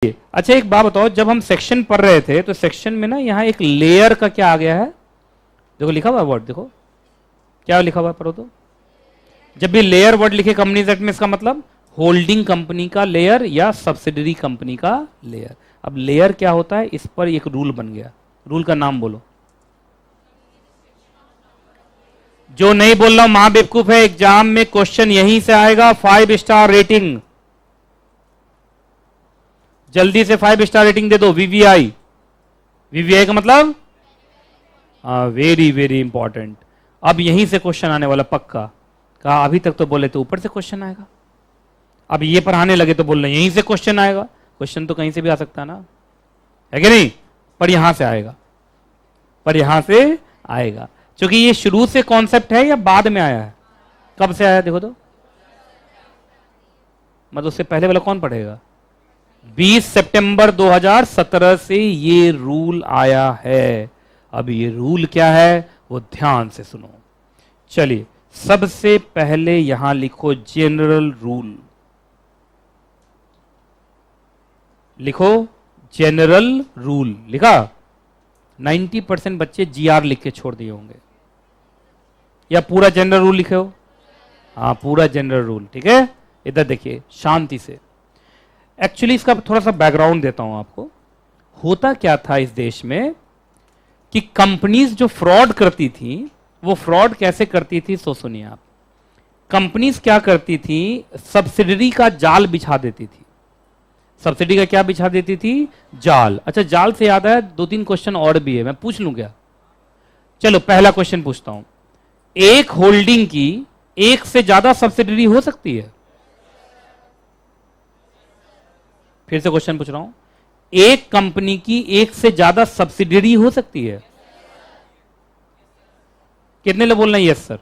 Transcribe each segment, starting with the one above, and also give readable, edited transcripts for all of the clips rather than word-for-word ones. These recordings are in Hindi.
अच्छा एक बात बताओ, जब हम सेक्शन पढ़ रहे थे तो सेक्शन में ना यहाँ एक लेयर का क्या आ गया है, देखो लिखा हुआ वर्ड, देखो क्या लिखा हुआ है, पढ़ो तो। जब भी लेयर वर्ड लिखे कंपनीज एक्ट में, इसका मतलब होल्डिंग कंपनी का लेयर या सब्सिडरी कंपनी का लेयर। अब लेयर क्या होता है, इस पर एक रूल बन गया, रूल का नाम बोलो। जो नहीं बोल रहा हूं महा बेवकूफ है, एग्जाम में क्वेश्चन यहीं से आएगा। 5 स्टार रेटिंग, जल्दी से 5 स्टार रेटिंग दे दो। वीवीआई, वीवीआई का मतलब वेरी वेरी इंपॉर्टेंट। अब यहीं से क्वेश्चन आने वाला पक्का। कहा अभी तक तो बोले तो ऊपर से क्वेश्चन आएगा, अब ये पढ़ाने लगे तो बोल रहे यहीं से क्वेश्चन आएगा। क्वेश्चन तो कहीं से भी आ सकता है ना, है कि नहीं, पर यहां से आएगा, पर यहां से आएगा। क्योंकि ये शुरू से कॉन्सेप्ट है या बाद में आया है, कब से आया देखो तो, मतलब उससे पहले वाला कौन पढ़ेगा। 20 सितंबर 2017 से ये रूल आया है। अब ये रूल क्या है वो ध्यान से सुनो। चलिए सबसे पहले यहां लिखो जनरल रूल, लिखो जनरल रूल। लिखा? 90% बच्चे जीआर लिख के छोड़ दिए होंगे, या पूरा जनरल रूल लिखे हो? हाँ पूरा जनरल रूल, ठीक है। इधर देखिए शांति से। एक्चुअली इसका थोड़ा सा बैकग्राउंड देता हूं आपको। होता क्या था इस देश में कि कंपनीज जो फ्रॉड करती थी, वो फ्रॉड कैसे करती थी सो सुनिए आप। कंपनीज क्या करती थी, सब्सिडरी का जाल बिछा देती थी। सब्सिडी का क्या बिछा देती थी, जाल। अच्छा जाल से याद है 2-3 क्वेश्चन और भी है, मैं पूछ लूं क्या? चलो पहला क्वेश्चन पूछता हूं। एक होल्डिंग की एक से ज्यादा सब्सिडरी हो सकती है? फिर से क्वेश्चन पूछ रहा हूं, एक कंपनी की एक से ज्यादा सब्सिडरी हो सकती है? कितने लोग बोल रहे हैं यस सर?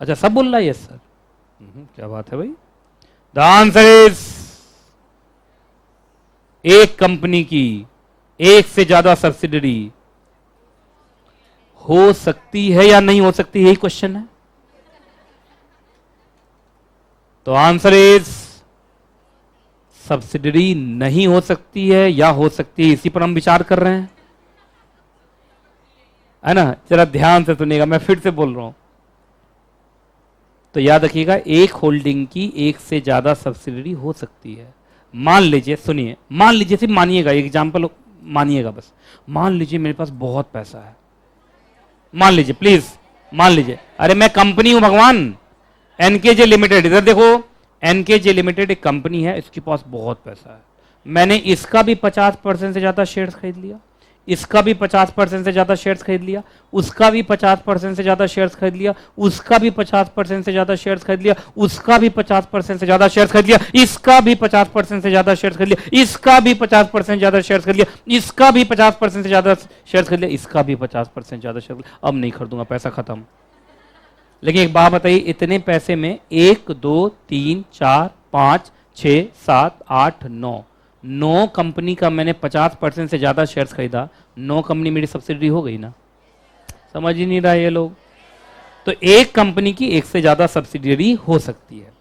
अच्छा सब बोल रहा है यस सर, क्या बात है भाई। द आंसर इज, एक कंपनी की एक से ज्यादा सब्सिडरी हो सकती है या नहीं हो सकती, यही क्वेश्चन है। तो आंसर इज सब्सिडरी नहीं हो सकती है या हो सकती है, इसी पर हम विचार कर रहे हैं, है ना। जरा ध्यान से सुनिएगा, मैं फिर से बोल रहा हूं। तो याद रखिएगा, एक होल्डिंग की एक से ज्यादा सब्सिडरी हो सकती है। मान लीजिए, सुनिए, मान लीजिए, सिर्फ मानिएगा, एग्जाम्पल मानिएगा बस। मान लीजिए मेरे पास बहुत पैसा है, मान लीजिए प्लीज, मान लीजिए, अरे मैं कंपनी हूं भगवान, एनकेजे लिमिटेड। इधर देखो, एनकेजे लिमिटेड एक कंपनी है, इसके पास बहुत पैसा है। मैंने इसका भी 50% से ज्यादा शेयर्स खरीद लिया, इसका भी 50% से ज्यादा शेयर्स खरीद लिया, उसका भी 50% से ज्यादा शेयर्स खरीद लिया, उसका भी 50% से ज्यादा शेयर्स खरीद लिया, उसका भी 50% से ज्यादा शेयर्स खरीद लिया, इसका भी 50% से ज्यादा शेयर्स खरीद लिया, इसका भी 50% ज्यादा शेयर्स खरीद लिया, इसका भी 50% से ज्यादा शेयर्स खरीद लिया, इसका भी 50% ज्यादा शेयर्स। अब नहीं खरीदूंगा, पैसा खत्म। लेकिन एक बात बताइए, इतने पैसे में 1 2 3 4 5 6 7 8 9 कंपनी का मैंने 50% से ज्यादा शेयर्स खरीदा, 9 कंपनी मेरी सब्सिडी हो गई ना। समझ ही नहीं रहा ये लोग। तो एक कंपनी की एक से ज्यादा सब्सिडियरी हो सकती है,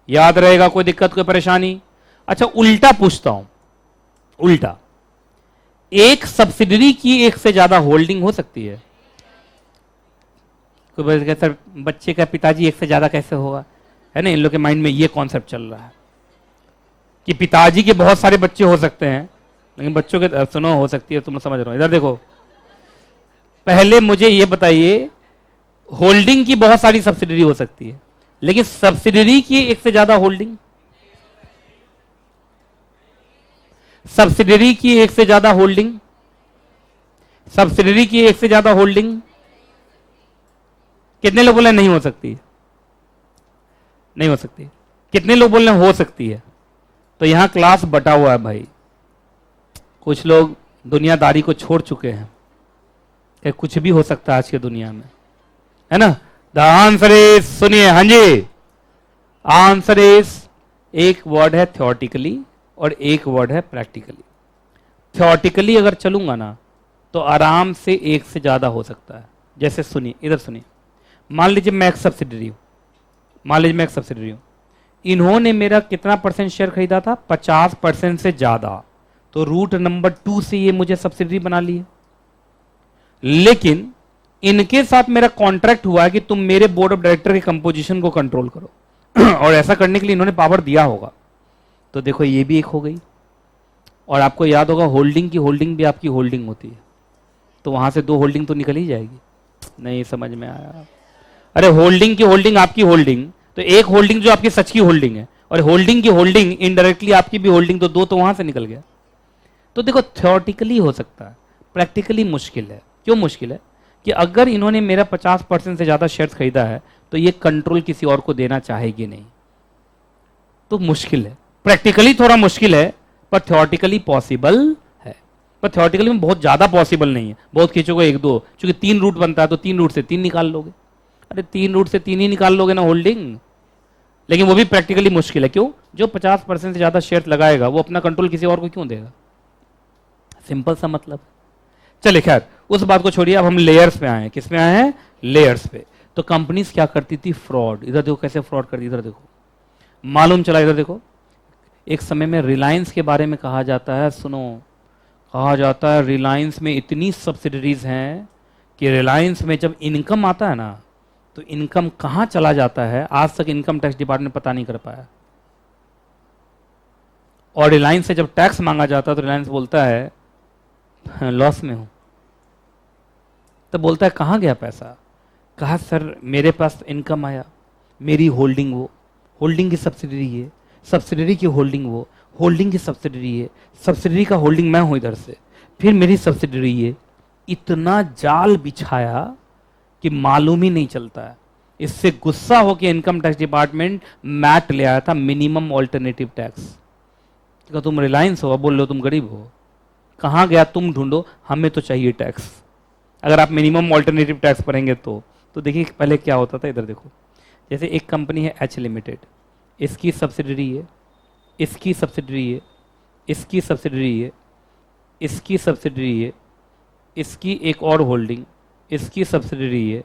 याद रहेगा, कोई दिक्कत कोई परेशानी? अच्छा उल्टा पूछता हूं, उल्टा, एक सब्सिडरी की एक से ज्यादा होल्डिंग हो सकती है? कोई बोलेगा सर बच्चे का पिताजी एक से ज्यादा कैसे होगा, है ना। इन लोग के माइंड में ये कॉन्सेप्ट चल रहा है कि पिताजी के बहुत सारे बच्चे हो सकते हैं, लेकिन बच्चों के, सुनो, हो सकती है, तुम समझ रहे हो। इधर देखो, पहले मुझे ये बताइए, होल्डिंग की बहुत सारी सब्सिडरी हो सकती है, लेकिन सब्सिडरी की एक से ज्यादा होल्डिंग, सब्सिडरी की एक से ज्यादा होल्डिंग, सब्सिडरी की एक से ज्यादा होल्डिंग, कितने लोग बोले नहीं हो सकती? नहीं हो सकती। कितने लोग बोल रहे हो सकती है? तो यहां क्लास बटा हुआ है भाई। कुछ लोग दुनियादारी को छोड़ चुके हैं कि कुछ भी हो सकता है आज की दुनिया में, है ना। द आंसर इज, सुनिए, हाँ जी, आंसर इज, एक वर्ड है थ्योरेटिकली और एक वर्ड है प्रैक्टिकली। थ्योरेटिकली अगर चलूंगा ना तो आराम से एक से ज्यादा हो सकता है। जैसे सुनिए, इधर सुनिए, मान लीजिए मैं एक सब्सिडरी हूं, मान लीजिए मैं एक सब्सिडरी हूं, इन्होंने मेरा कितना परसेंट शेयर खरीदा था? 50% से ज्यादा। तो रूट नंबर 2 से ये मुझे सब्सिडरी बना लिए। लेकिन इनके साथ मेरा कॉन्ट्रैक्ट हुआ है कि तुम मेरे बोर्ड ऑफ डायरेक्टर के कंपोजिशन को कंट्रोल करो और ऐसा करने के लिए इन्होंने पावर दिया होगा। तो देखो ये भी एक हो गई। और आपको याद होगा होल्डिंग की होल्डिंग भी आपकी होल्डिंग होती है, तो वहां से 2 होल्डिंग तो निकल ही जाएगी। नहीं समझ में आया? अरे होल्डिंग की होल्डिंग आपकी होल्डिंग, तो एक होल्डिंग जो आपकी सच की होल्डिंग है, और होल्डिंग की होल्डिंग इनडायरेक्टली आपकी भी होल्डिंग, तो 2 तो वहां से निकल गया। तो देखो थ्योरेटिकली हो सकता है, प्रैक्टिकली मुश्किल है। क्यों मुश्किल है? कि अगर इन्होंने मेरा 50% से ज्यादा शेयर्स खरीदा है तो ये कंट्रोल किसी और को देना चाहेगी नहीं, तो मुश्किल है। प्रैक्टिकली थोड़ा मुश्किल है, पर थ्योरेटिकली पॉसिबल है। पर थ्योरेटिकली में बहुत ज्यादा पॉसिबल नहीं है, बहुत खींचोगे 1-2, क्योंकि 3 रूट बनता है तो 3 रूट से 3 निकाल लोगे। अरे 3 रूट से 3 ही निकाल लोगे ना होल्डिंग, लेकिन वो भी प्रैक्टिकली मुश्किल है। क्यों? जो 50% से ज्यादा शेयर लगाएगा वो अपना कंट्रोल किसी और को क्यों देगा? सिंपल सा मतलब। चलिए खैर उस बात को छोड़िए, अब हम लेयर्स पे आए हैं। किस में आए हैं? लेयर्स पे। तो कंपनीज क्या करती थी? फ्रॉड। इधर देखो कैसे फ्रॉड करती, इधर देखो मालूम चला। इधर देखो, एक समय में रिलायंस के बारे में कहा जाता है, सुनो, कहा जाता है रिलायंस में इतनी सब्सिडरीज हैं कि रिलायंस में जब इनकम आता है ना, तो इनकम कहां चला जाता है आज तक इनकम टैक्स डिपार्टमेंट पता नहीं कर पाया। और रिलायंस से जब टैक्स मांगा जाता है तो रिलायंस बोलता है लॉस में हूं। तो बोलता है कहां गया पैसा? कहा सर मेरे पास इनकम आया, मेरी होल्डिंग वो, होल्डिंग की सब्सिडरी है, सब्सिडरी की होल्डिंग वो, होल्डिंग की सब्सिडरी है, सब्सिडरी का होल्डिंग मैं हूं इधर से, फिर मेरी सब्सिडरी है। इतना जाल बिछाया कि मालूम ही नहीं चलता है। इससे गुस्सा होकर इनकम टैक्स डिपार्टमेंट मैट ले आया था, मिनिमम ऑल्टरनेटिव टैक्स। तुम रिलायंस हो, अब बोल लो तुम गरीब हो, कहां गया तुम ढूंढो, हमें तो चाहिए टैक्स। अगर आप मिनिमम ऑल्टरनेटिव टैक्स भरेंगे तो देखिए पहले क्या होता था। इधर देखो, जैसे एक कंपनी है एच लिमिटेड, इसकी सब्सिडरी है, इसकी सब्सिडरी है, इसकी सब्सिडरी है, इसकी सब्सिडरी है, इसकी एक और होल्डिंग, इसकी सब्सिडरी है,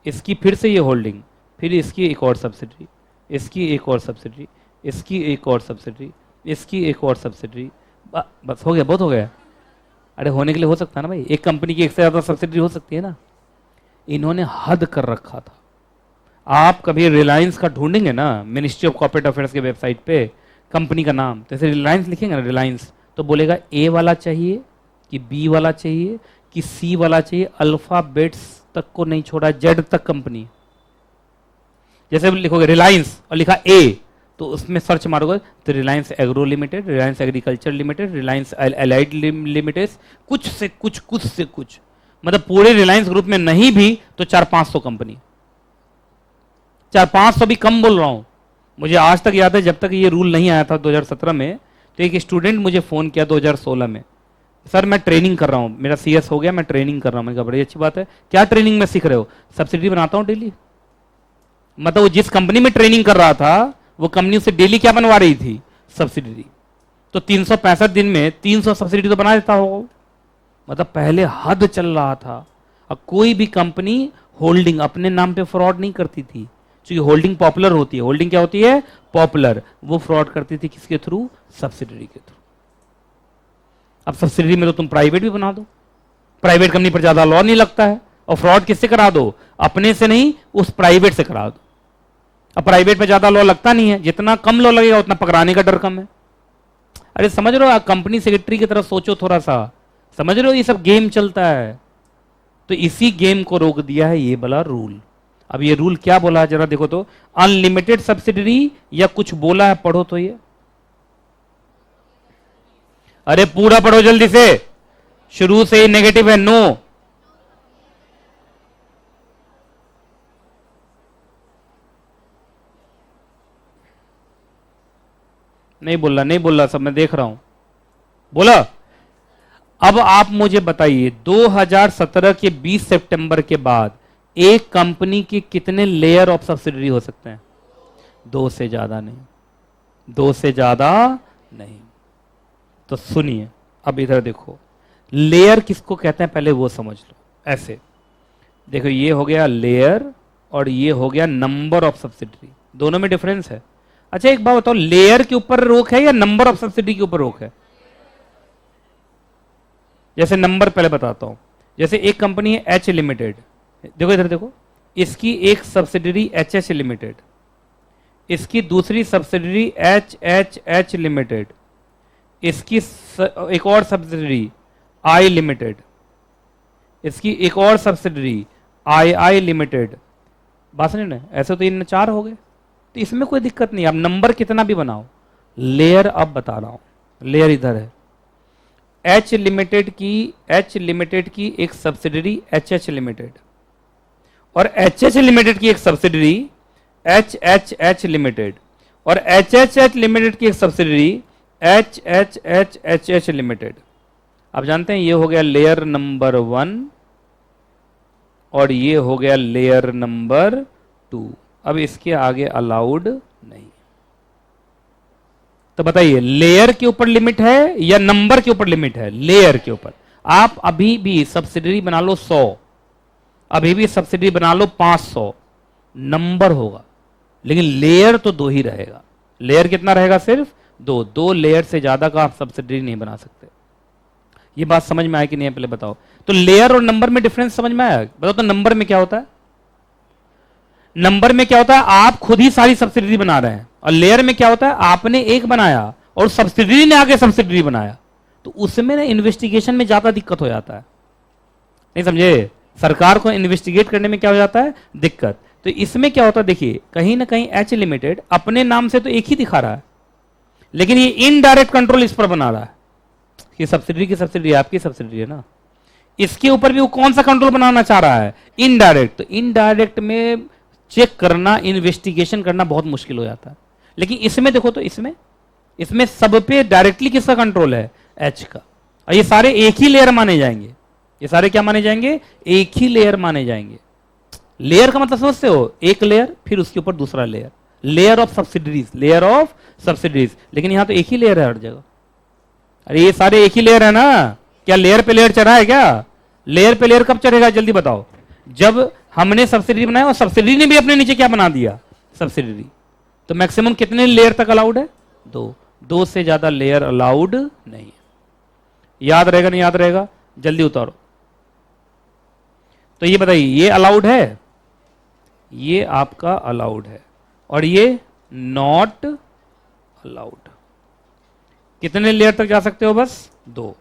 इसकी फिर से ये होल्डिंग, फिर इसकी एक और सब्सिडरी, इसकी एक और सब्सिडरी, इसकी एक और सब्सिडरी, इसकी एक और सब्सिडरी। बस हो गया, बहुत हो गया। अरे होने के लिए हो सकता है ना भाई, एक कंपनी की एक से ज्यादा सब्सिडरी हो सकती है ना। इन्होंने हद कर रखा था। आप कभी रिलायंस का ढूंढेंगे ना मिनिस्ट्री ऑफ कॉर्पोरेट अफेयर्स के वेबसाइट पे कंपनी का नाम, जैसे रिलायंस लिखेंगे ना रिलायंस, तो बोलेगा ए वाला चाहिए कि बी वाला चाहिए कि सी वाला चाहिए, अल्फाबेट्स तक को नहीं छोड़ा, जेड तक कंपनी। जैसे लिखोगे रिलायंस और लिखा ए, तो उसमें सर्च मारोगे तो Reliance agro limited, Reliance agriculture limited, Reliance allied limited, कुछ से कुछ, कुछ से कुछ, मतलब पूरे रिलायंस ग्रुप में नहीं भी तो 400-500 कंपनी। 400-500 भी कम बोल रहा हूं। मुझे आज तक याद है जब तक ये रूल नहीं आया था 2017 में, तो एक स्टूडेंट मुझे फोन किया 2016 में, सर मैं ट्रेनिंग कर रहा हूं, मेरा CS हो गया, मैं ट्रेनिंग कर रहा हूं। मैंने कहा बड़ी अच्छी बात है, क्या ट्रेनिंग में सीख रहे हो? सब्सिडी बनाता हूं डेली। मतलब वो जिस कंपनी में ट्रेनिंग कर रहा था वो कंपनी उसे डेली क्या बनवा रही थी? सब्सिडी। तो 365 दिन में 300 सब्सिडी तो बना देता हो। मतलब पहले हद चल रहा था। अब कोई भी कंपनी होल्डिंग अपने नाम पे फ्रॉड नहीं करती थी, क्योंकि होल्डिंग पॉपुलर होती है। होल्डिंग क्या होती है? पॉपुलर। वो फ्रॉड करती थी किसके थ्रू? सब्सिडरी के थ्रू। अब सब्सिडरी में तो तुम प्राइवेट भी बना दो, प्राइवेट कंपनी पर ज्यादा लॉ नहीं लगता है, और फ्रॉड किससे करा दो? अपने से नहीं, उस प्राइवेट से करा दो। अब प्राइवेट पे ज्यादा लॉ लगता नहीं है, जितना कम लॉ लगेगा उतना पकड़ाने का डर कम है। अरे समझ रहे हो, कंपनी सेक्रेटरी की तरफ सोचो थोड़ा सा, समझ रहे हो ये सब गेम चलता है। तो इसी गेम को रोक दिया है ये वाला रूल। अब ये रूल क्या बोला है जरा देखो तो, अनलिमिटेड सब्सिडरी या कुछ बोला है, पढ़ो तो ये। अरे पूरा पढ़ो जल्दी से, शुरू से ही नेगेटिव है। नो, नहीं बोल रहा, नहीं बोल रहा, सब मैं देख रहा हूं। बोला। अब आप मुझे बताइए 2017 के 20 सितंबर के बाद एक कंपनी के कितने लेयर ऑफ सब्सिडरी हो सकते हैं? 2 से ज्यादा नहीं, 2 से ज्यादा नहीं। तो सुनिए, अब इधर देखो, लेयर किसको कहते हैं पहले वो समझ लो। ऐसे देखो, ये हो गया लेयर और ये हो गया नंबर ऑफ सब्सिडरी, दोनों में डिफरेंस है। अच्छा एक बात बताओ, लेयर के ऊपर रोक है या नंबर ऑफ सब्सिडी के ऊपर रोक है? जैसे नंबर पहले बताता हूं, जैसे एक कंपनी है एच लिमिटेड, देखो इधर देखो, इसकी एक सब्सिडरी एच एच लिमिटेड, इसकी दूसरी subsidiary H H H limited, इसकी एक और सब्सिडरी आई लिमिटेड, इसकी एक और सब्सिडरी आई आई लिमिटेड। बात समझ ना, ऐसे तो इन 4 हो गए, तो इसमें कोई दिक्कत नहीं, आप नंबर कितना भी बनाओ। लेयर अब बता रहा हूं, लेयर इधर है, एच लिमिटेड की एक सब्सिडरी एच एच लिमिटेड, और एच एच लिमिटेड की एक subsidiary H H H limited, और एच एच एच लिमिटेड की एक subsidiary H H H H H limited. आप जानते हैं ये हो गया लेयर नंबर 1 और ये हो गया लेयर नंबर 2। अब इसके आगे अलाउड नहीं। तो बताइए, लेयर के ऊपर लिमिट है या नंबर के ऊपर लिमिट है? लेयर के ऊपर। आप अभी भी सब्सिडरी बना लो 100, अभी भी सब्सिडी बना लो 500, नंबर होगा, लेकिन लेयर तो 2 ही रहेगा। लेयर कितना रहेगा? सिर्फ 2 लेयर से ज्यादा का आप सब्सिडी नहीं बना सकते। ये बात समझ में आया कि नहीं है? पहले बताओ। तो लेयर और नंबर में डिफरेंस समझ में आया? बताओ तो नंबर में क्या होता है? नंबर में क्या होता है, आप खुद ही सारी सब्सिडी बना रहे हैं, और लेयर में क्या होता है, आपने एक बनाया और सब्सिडी ने आगे सब्सिडी बनाया, तो उसमें ना इन्वेस्टिगेशन में ज्यादा दिक्कत हो जाता है। नहीं समझे? सरकार को इन्वेस्टिगेट करने में क्या हो जाता है? दिक्कत। तो इसमें क्या होता है, देखिए कहीं ना कहीं एच लिमिटेड अपने नाम से तो एक ही दिखा रहा है, लेकिन ये इनडायरेक्ट कंट्रोल इस पर बना रहा है कि सब्सिडी की सब्सिडी आपकी सब्सिडी है ना, इसके ऊपर भी वो कौन सा कंट्रोल बनाना चाह रहा है? इनडायरेक्ट। तो इनडायरेक्ट में चेक करना, इन्वेस्टिगेशन करना बहुत मुश्किल हो जाता है। लेकिन इसमें देखो तो इसमें सब पे डायरेक्टली किसका कंट्रोल है? एच का। और ये सारे एक ही लेयर माने जाएंगे। ये सारे क्या माने जाएंगे? एक ही लेयर माने जाएंगे। लेयर का मतलब समझते हो? एक लेयर फिर उसके ऊपर दूसरा layer, layer of subsidiaries, layer of subsidiaries. लेकिन यहां तो एक ही लेयर है हर जगह। अरे ये सारे एक ही लेयर है ना, क्या लेयर पे लेयर चढ़ा है क्या? लेयर पे लेयर कब चढ़ेगा जल्दी बताओ? जब हमने सब्सिडी बनाया और सब्सिडी ने भी अपने नीचे क्या बना दिया? सब्सिडी। तो मैक्सिमम कितने लेयर तक अलाउड है? 2 से ज्यादा लेयर अलाउड नहीं है। याद रहेगा नहीं याद रहेगा? जल्दी उतारो। तो ये बताइए, ये अलाउड है, ये आपका अलाउड है, और ये नॉट अलाउड। कितने लेयर तक जा सकते हो? बस 2।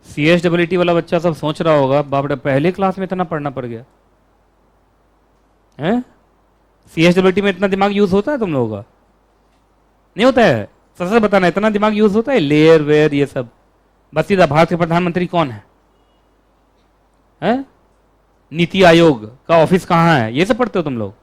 CSEE वाला बच्चा सब सोच रहा होगा, बाप रे पहले क्लास में इतना पढ़ना पड़ गया है। CSEE में इतना दिमाग यूज होता है तुम लोगों का? नहीं होता है? सच बताना, इतना दिमाग यूज होता है? लेयर वेयर ये सब। बस सीधा भारत के प्रधानमंत्री कौन है? नीति आयोग का ऑफिस कहाँ है, ये सब पढ़ते हो तुम लोग?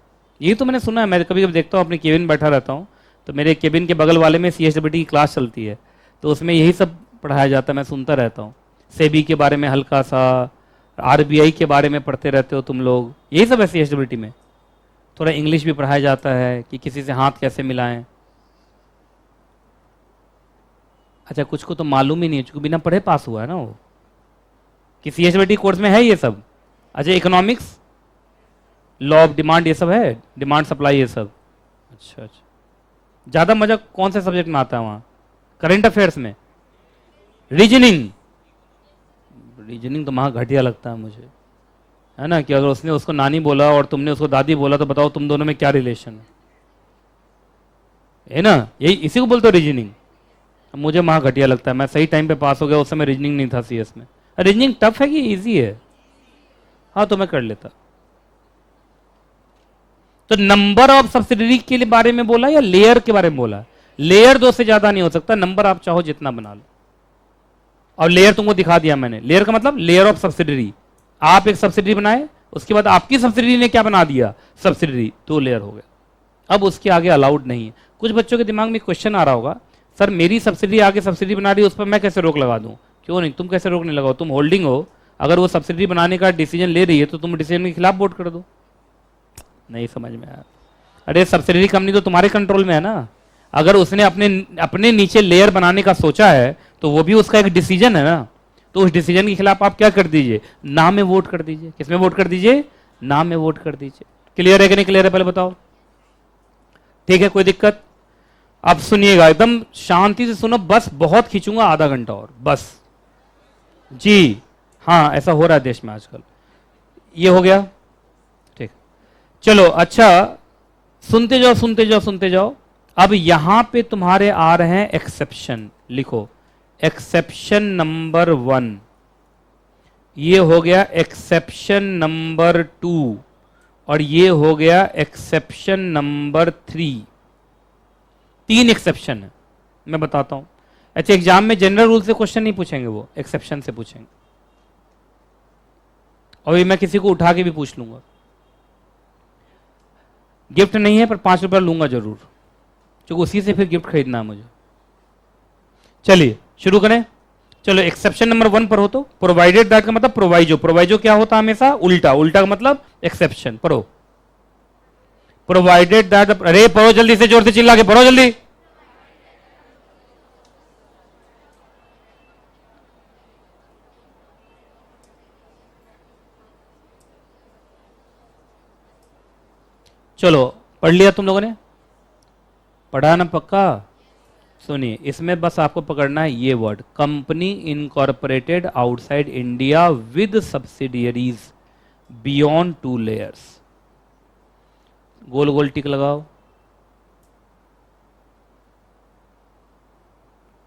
ये तो मैंने सुना है, मैं कभी कभी देखता हूँ, अपने केबिन में बैठा रहता हूँ, तो मेरे केबिन के बगल वाले में CSEE की क्लास चलती है, तो उसमें यही सब पढ़ाया जाता है, मैं सुनता रहता हूँ। सेबी के बारे में हल्का सा, RBI के बारे में पढ़ते रहते हो तुम लोग, यही सब है CSEE में। थोड़ा इंग्लिश भी पढ़ाया जाता है कि किसी से हाथ कैसे मिलाएं। अच्छा, कुछ को तो मालूम ही नहीं है, चूंकि बिना पढ़े पास हुआ है ना वो, कि CSEE कोर्स में है ये सब। अच्छा, इकोनॉमिक्स, लॉ ऑफ डिमांड, ये सब है, डिमांड सप्लाई, ये सब। अच्छा अच्छा, ज्यादा मजा कौन से सब्जेक्ट में आता है वहां? करंट अफेयर्स में? रीजनिंग तो वहां घटिया लगता है मुझे, है ना, कि अगर उसने उसको नानी बोला और तुमने उसको दादी बोला, तो बताओ तुम दोनों में क्या रिलेशन है ना? यही इसी को बोलते हो रीजनिंग। मुझे वहां घटिया लगता है। मैं सही टाइम पे पास हो गया, उस समय रीजनिंग नहीं था CS में। रीजनिंग टफ है कि इजी है? हाँ, तो मैं कर लेता। तो नंबर ऑफ सब्सिडरी के लिए बारे में बोला या लेयर के बारे में बोला? लेयर 2 से ज्यादा नहीं हो सकता, नंबर आप चाहो जितना बना लो। और लेयर तुमको दिखा दिया मैंने। लेयर का मतलब लेयर ऑफ सब्सिडरी। आप एक सब्सिडरी बनाए, उसके बाद आपकी सब्सिडरी ने क्या बना दिया? सब्सिडरी। 2 लेयर हो गया। अब उसके आगे अलाउड नहीं है। कुछ बच्चों के दिमाग में क्वेश्चन आ रहा होगा, सर मेरी सब्सिडी आगे सब्सिडी बना रही है, उस पर मैं कैसे रोक लगा दूं? क्यों नहीं, तुम कैसे रोक नहीं लगाओ? तुम होल्डिंग हो, अगर वो सब्सिडी बनाने का डिसीजन ले रही है तो तुम डिसीजन के खिलाफ वोट कर दो। नहीं समझ में आया? अरे सब्सिडी कंपनी तो तुम्हारे कंट्रोल में है ना। अगर उसने अपने नीचे लेयर बनाने का सोचा है तो वो भी उसका एक डिसीजन है ना। तो उस डिसीजन के खिलाफ आप क्या कर दीजिए, ना में वोट कर दीजिए। किसमें वोट कर दीजिए, ना में वोट कर दीजिए। क्लियर है कि नहीं क्लियर है, पहले बताओ। ठीक है, कोई दिक्कत? अब सुनिएगा, एकदम शांति से सुनो, बस बहुत खींचूंगा आधा घंटा और बस। जी हाँ, ऐसा हो रहा है देश में आजकल। ये हो गया, ठीक। चलो अच्छा, सुनते जाओ सुनते जाओ सुनते जाओ। अब यहां पे तुम्हारे आ रहे हैं एक्सेप्शन, लिखो एक्सेप्शन नंबर 1, ये हो गया एक्सेप्शन नंबर 2, और ये हो गया एक्सेप्शन नंबर 3। 3 एक्सेप्शन है, मैं बताता हूं। अच्छा, एग्जाम में जनरल रूल से क्वेश्चन नहीं पूछेंगे, वो एक्सेप्शन से पूछेंगे। और ये मैं किसी को उठा के भी पूछ लूंगा। गिफ्ट नहीं है पर 5 रुपया लूंगा जरूर, क्योंकि उसी से फिर गिफ्ट खरीदना है मुझे। चलिए शुरू करें। चलो एक्सेप्शन नंबर 1 पर हो तो, प्रोवाइडेड दैट का मतलब प्रोवाइजो। प्रोवाइजो क्या होता है हमेशा, उल्टा। उल्टा का मतलब एक्सेप्शन। पढ़ो, प्रोवाइडेड दैट, अरे पढ़ो जल्दी से, जोर से चिल्ला के पढ़ो जल्दी। चलो पढ़ लिया तुम लोगों ने, पढ़ा ना पक्का? सुनिए, इसमें बस आपको पकड़ना है ये word, company incorporated outside India with subsidiaries beyond 2 layers. गोल गोल टिक लगाओ।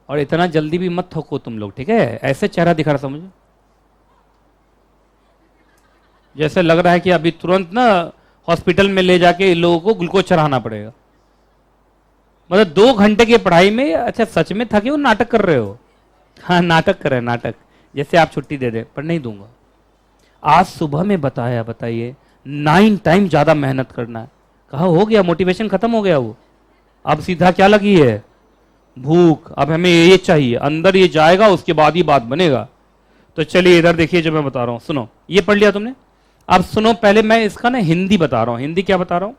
और इतना जल्दी भी मत थको तुम लोग, ठीक है? ऐसे चेहरा दिखा रहा था मुझे, जैसे लग रहा है कि अभी तुरंत ना हॉस्पिटल में ले जाके इन लोगों को ग्लूकोज चढ़ाना पड़ेगा। मतलब 2 घंटे की पढ़ाई में, अच्छा सच में थके हो, नाटक कर रहे हो? हाँ नाटक कर रहे हैं, नाटक। जैसे आप छुट्टी दे दे, पर नहीं दूंगा। आज सुबह में बताया, बताइए 9 टाइम ज्यादा मेहनत करना है। कहा हो गया, मोटिवेशन खत्म हो गया वो। अब सीधा क्या लगी है, भूख। अब हमें ये चाहिए, अंदर ये जाएगा उसके बाद ही बात बनेगा। तो चलिए इधर देखिए, जो मैं बता रहा हूं सुनो। ये पढ़ लिया तुमने? अब सुनो, पहले मैं इसका ना हिंदी बता रहा हूं। हिंदी क्या बता रहा हूं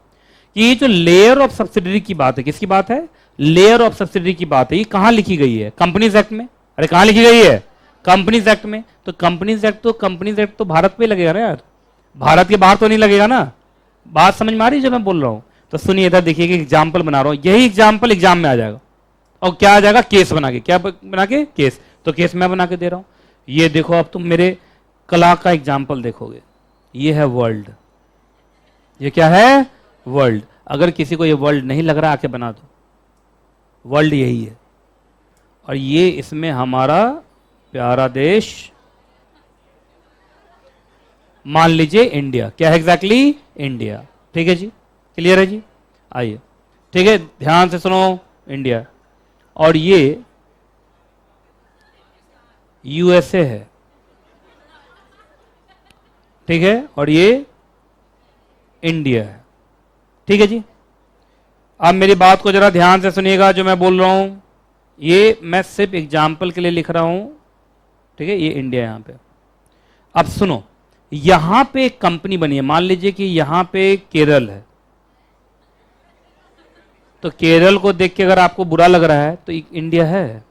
कि ये जो लेयर ऑफ सब्सिडरी की बात है, किसकी बात है? लेयर ऑफ सब्सिडरी की बात है। ये कहां लिखी गई है? कंपनीज एक्ट में। अरे कहां लिखी गई है? कंपनीज एक्ट में। तो कंपनीज एक्ट तो भारत पे लगेगा ना यार, भारत के बाहर तो नहीं लगेगा ना। बात समझ में आ रही है जो मैं बोल रहा हूं? तो सुनिए, इधर देखिए कि एग्जाम्पल बना रहा हूं। यही एग्जाम्पल एग्जाम में आ जाएगा। और क्या आ जाएगा? केस बना के। क्या बना के? केस। तो केस मैं बना के दे रहा हूं। ये देखो, अब तुम मेरे कला का एग्जाम्पल देखोगे। ये है वर्ल्ड। ये क्या है? वर्ल्ड। अगर किसी को ये वर्ल्ड नहीं लग रहा, आके बना दो। वर्ल्ड यही है, और ये इसमें हमारा प्यारा देश, मान लीजिए इंडिया। क्या है एग्जैक्टली? इंडिया। ठीक है जी, क्लियर है जी? आइए, ठीक है, ध्यान से सुनो। इंडिया, और ये यूएसए है, ठीक है, और ये इंडिया है। ठीक है जी? अब मेरी बात को जरा ध्यान से सुनिएगा, जो मैं बोल रहा हूं ये मैं सिर्फ एग्जाम्पल के लिए लिख रहा हूं, ठीक है? ये इंडिया यहां पे। अब सुनो, यहां पे एक कंपनी बनी है। मान लीजिए कि यहां पे केरल है, तो केरल को देख के अगर आपको बुरा लग रहा है तो इंडिया है।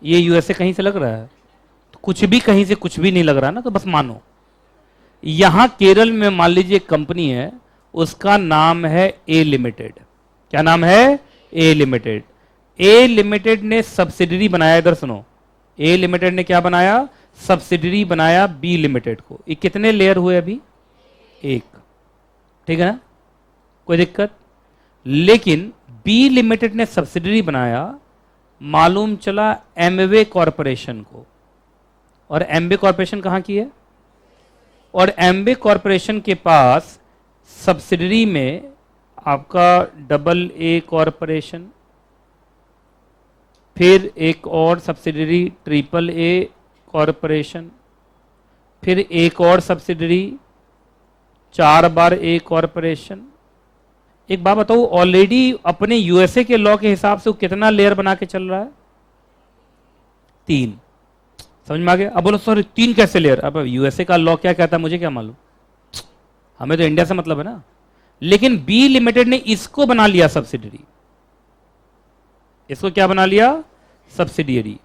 ये यूएसए कहीं से लग रहा है, तो कुछ भी कहीं से कुछ भी नहीं लग रहा ना, तो बस मानो। यहां केरल में मान लीजिए एक कंपनी है, उसका नाम है ए लिमिटेड। क्या नाम है? ए लिमिटेड। ए लिमिटेड ने सब्सिडरी बनाया, इधर सुनो। ए लिमिटेड ने क्या बनाया? सब्सिडरी बनाया बी लिमिटेड को। ये कितने लेयर हुए अभी? 1। ठीक है ना, कोई दिक्कत? लेकिन बी लिमिटेड ने सब्सिडरी बनाया, मालूम चला एमवे कॉरपोरेशन को। और एमवे कॉरपोरेशन कहां की है? और एमवे कॉरपोरेशन के पास सब्सिडरी में आपका AA कॉरपोरेशन, फिर एक और सब्सिडरी AAA कॉरपोरेशन, फिर एक और सब्सिडरी 4 बार A कॉरपोरेशन। एक बात बताओ, ऑलरेडी अपने यूएसए के लॉ के हिसाब से वो कितना लेयर बना के चल रहा है? 3। समझ में आ गया? अब बोलो सॉरी 3 कैसे लेयर? अब यूएसए का लॉ क्या कहता है मुझे क्या मालूम, हमें तो इंडिया से मतलब है ना। लेकिन बी लिमिटेड ने इसको बना लिया सब्सिडरी। इसको क्या बना लिया? सब्सिडियरी।